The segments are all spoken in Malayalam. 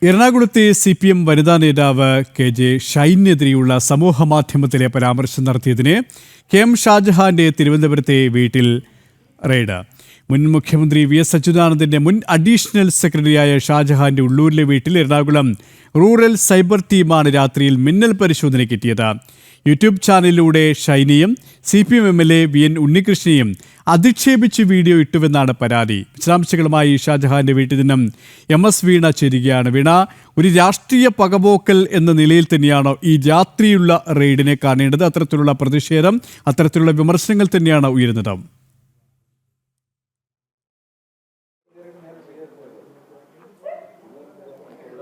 എറണാകുളത്തെ CPM വനിതാ നേതാവ് KJ ഷൈനെതിരെയുള്ള സമൂഹമാധ്യമത്തിലെ പരാമർശം നടത്തിയതിന് KM ഷാജഹാന്റെ തിരുവനന്തപുരത്തെ വീട്ടിൽ റെയ്ഡ്. മുൻ മുഖ്യമന്ത്രി VS അച്യുതാനന്ദന്റെ മുൻ അഡീഷണൽ സെക്രട്ടറിയായ ഷാജഹാന്റെ ഉള്ളൂരിലെ വീട്ടിൽ എറണാകുളം റൂറൽ സൈബർ ടീമാണ് രാത്രിയിൽ മിന്നൽ പരിശോധനയ്ക്കെത്തിയത്. യൂട്യൂബ് ചാനലിലൂടെ ഷൈനിയും CPM MLA VN ഉണ്ണികൃഷ്ണനെയും അധിക്ഷേപിച്ച് വീഡിയോ ഇട്ടുവെന്നാണ് പരാതി. വിശദാംശങ്ങളുമായി ഷാജഹാന്റെ വീട്ടിൽ നിന്നും MS വീണ ചേരുകയാണ്. വീണ, ഒരു രാഷ്ട്രീയ പകപോക്കൽ എന്ന നിലയിൽ തന്നെയാണോ ഈ രാത്രിയുള്ള റെയ്ഡിനെ കാണേണ്ടത്? അത്തരത്തിലുള്ള പ്രതിഷേധം, അത്തരത്തിലുള്ള വിമർശനങ്ങൾ തന്നെയാണ് ഉയരുന്നത്.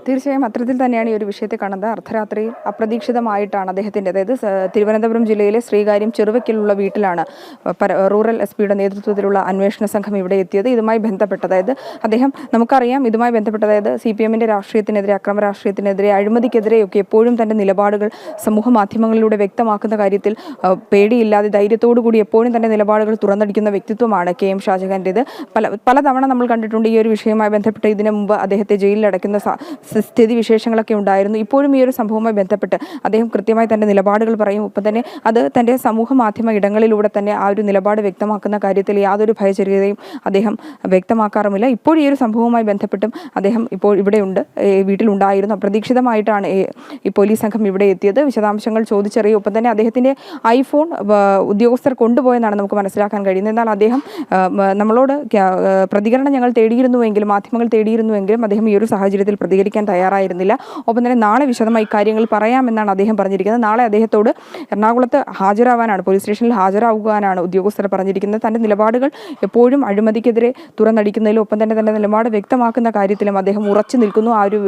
തീർച്ചയായും അത്തരത്തിൽ തന്നെയാണ് ഈ ഒരു വിഷയത്തെ കാണുന്നത്. അർദ്ധരാത്രിയിൽ അപ്രതീക്ഷിതമായിട്ടാണ് അദ്ദേഹത്തിൻ്റെ, അതായത് തിരുവനന്തപുരം ജില്ലയിലെ ശ്രീകാര്യം ചെറുവയ്ക്കലുള്ള വീട്ടിലാണ് റൂറൽ SPയുടെ നേതൃത്വത്തിലുള്ള അന്വേഷണ സംഘം ഇവിടെ എത്തിയത്. ഇതുമായി ബന്ധപ്പെട്ട്, അതായത് അദ്ദേഹം, നമുക്കറിയാം, ഇതുമായി ബന്ധപ്പെട്ട്, അതായത് CPMന്റെ രാഷ്ട്രീയത്തിനെതിരെ, അക്രമ രാഷ്ട്രീയത്തിനെതിരെ, അഴിമതിക്കെതിരെയൊക്കെ എപ്പോഴും തൻ്റെ നിലപാടുകൾ സമൂഹ മാധ്യമങ്ങളിലൂടെ വ്യക്തമാക്കുന്ന കാര്യത്തിൽ പേടിയില്ലാതെ ധൈര്യത്തോടു കൂടി എപ്പോഴും തൻ്റെ നിലപാടുകൾ തുറന്നടിക്കുന്ന വ്യക്തിത്വമാണ് KM ഷാജഹാൻ്റേത്. പലതവണ നമ്മൾ കണ്ടിട്ടുണ്ട് ഈ ഒരു വിഷയവുമായി ബന്ധപ്പെട്ട്. ഇതിനു മുമ്പ് അദ്ദേഹത്തെ ജയിലിലടയ്ക്കുന്ന സ്ഥിതി വിശേഷങ്ങളൊക്കെ ഉണ്ടായിരുന്നു. ഇപ്പോഴും ഈ ഒരു സംഭവവുമായി ബന്ധപ്പെട്ട് അദ്ദേഹം കൃത്യമായി തൻ്റെ നിലപാടുകൾ പറയും. ഒപ്പം തന്നെ അത് തൻ്റെ സമൂഹ മാധ്യമ ഇടങ്ങളിലൂടെ തന്നെ ആ ഒരു നിലപാട് വ്യക്തമാക്കുന്ന കാര്യത്തിൽ യാതൊരു ഭയചര്യതയും അദ്ദേഹം വ്യക്തമാക്കാറുമില്ല. ഇപ്പോൾ ഈ ഒരു സംഭവവുമായി ബന്ധപ്പെട്ടും അദ്ദേഹം ഇപ്പോൾ ഇവിടെയുണ്ട്, വീട്ടിലുണ്ടായിരുന്നു. അപ്രതീക്ഷിതമായിട്ടാണ് ഈ പോലീസ് സംഘം ഇവിടെ എത്തിയത്. വിശദാംശങ്ങൾ ചോദിച്ചറിയും. ഒപ്പം തന്നെ അദ്ദേഹത്തിൻ്റെ iPhone ഉദ്യോഗസ്ഥർ കൊണ്ടുപോയെന്നാണ് നമുക്ക് മനസ്സിലാക്കാൻ കഴിയുന്നത്. എന്നാൽ അദ്ദേഹം നമ്മളോട് പ്രതികരണം ഞങ്ങൾ തേടിയിരുന്നുവെങ്കിലും, മാധ്യമങ്ങൾ തേടിയിരുന്നുവെങ്കിലും അദ്ദേഹം ഈ ഒരു സാഹചര്യത്തിൽ പ്രതികരിക്കാൻ തയ്യാറായിരുന്നില്ല. ഒപ്പം തന്നെ നാളെ വിശദമായി കാര്യങ്ങൾ പറയാമെന്നാണ് അദ്ദേഹം പറഞ്ഞിരിക്കുന്നത്. നാളെ അദ്ദേഹത്തോട് എറണാകുളത്ത് ഹാജരാവാനാണ്, പോലീസ് സ്റ്റേഷനിൽ ഹാജരാകുവാനാണ് ഉദ്യോഗസ്ഥർ പറഞ്ഞിരിക്കുന്നത്. തൻ്റെ നിലപാടുകൾ എപ്പോഴും അഴിമതിക്കെതിരെ തുറന്നടിക്കുന്നതിലും ഒപ്പം തന്നെ തൻ്റെ നിലപാട് വ്യക്തമാക്കുന്ന കാര്യത്തിലും അദ്ദേഹം ഉറച്ചു നിൽക്കുന്നു. ആ ഒരു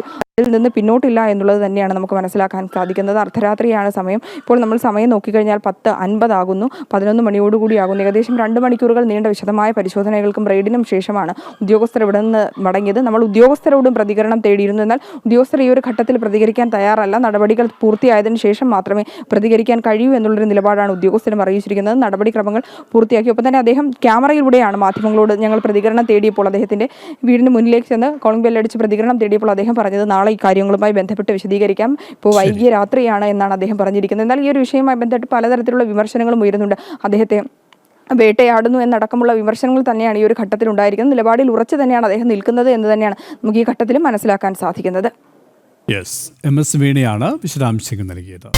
നിന്ന് പിന്നോട്ടില്ല എന്നുള്ളത് തന്നെയാണ് നമുക്ക് മനസ്സിലാക്കാൻ സാധിക്കുന്നത്. അർദ്ധരാത്രിയാണ് സമയം. ഇപ്പോൾ നമ്മൾ സമയം നോക്കിക്കഴിഞ്ഞാൽ 10:50 ആകുന്നു. 11 മണിയോടുകൂടി ആകുന്നു. ഏകദേശം 2 മണിക്കൂറുകൾ നീണ്ട വിശദമായ പരിശോധനകൾക്കും റെയ്ഡിനും ശേഷമാണ് ഉദ്യോഗസ്ഥർ ഇവിടെ നിന്ന് മടങ്ങിയത്. നമ്മൾ ഉദ്യോഗസ്ഥരോടും പ്രതികരണം തേടിയിരുന്നു. എന്നാൽ ഉദ്യോഗസ്ഥർ ഈ ഒരു ഘട്ടത്തിൽ പ്രതികരിക്കാൻ തയ്യാറല്ല. നടപടികൾ പൂർത്തിയായതിനു ശേഷം മാത്രമേ പ്രതികരിക്കാൻ കഴിയൂ എന്നുള്ളൊരു നിലപാടാണ് ഉദ്യോഗസ്ഥരും അറിയിച്ചിരിക്കുന്നത്. നടപടിക്രമങ്ങൾ പൂർത്തിയാക്കി. ഒപ്പം തന്നെ അദ്ദേഹം ക്യാമറയിലൂടെയാണ് മാധ്യമങ്ങളോട് ഞങ്ങൾ പ്രതികരണം തേടിയപ്പോൾ, അദ്ദേഹത്തിൻ്റെ വീടിന് മുന്നിലേക്ക് ചെന്ന് കോളിംഗ് ബെല്ലടിച്ച് പ്രതികരണം തേടിയപ്പോൾ അദ്ദേഹം പറഞ്ഞത് നാളെ ഈ കാര്യങ്ങളുമായി ബന്ധപ്പെട്ട് വിശദീകരിക്കാം, ഇപ്പോൾ വൈകിയ രാത്രിയാണ് എന്നാണ് അദ്ദേഹം പറഞ്ഞിരിക്കുന്നത്. എന്നാൽ ഈ ഒരു വിഷയവുമായി ബന്ധപ്പെട്ട് പലതരത്തിലുള്ള വിമർശനങ്ങളും ഉയരുന്നുണ്ട്. അദ്ദേഹത്തെ വേട്ടയാടുന്നു എന്നടക്കമുള്ള വിമർശനങ്ങൾ തന്നെയാണ് ഈ ഒരു ഘട്ടത്തിൽ ഉണ്ടായിരിക്കുന്നത്. നിലപാടിൽ ഉറച്ചു തന്നെയാണ് അദ്ദേഹം നിൽക്കുന്നത് എന്ന് തന്നെയാണ് നമുക്ക് ഈ ഘട്ടത്തിൽ മനസ്സിലാക്കാൻ സാധിക്കുന്നത്. MS വീണയാണ് വിശദാംശങ്ങൾ നൽകിയത്.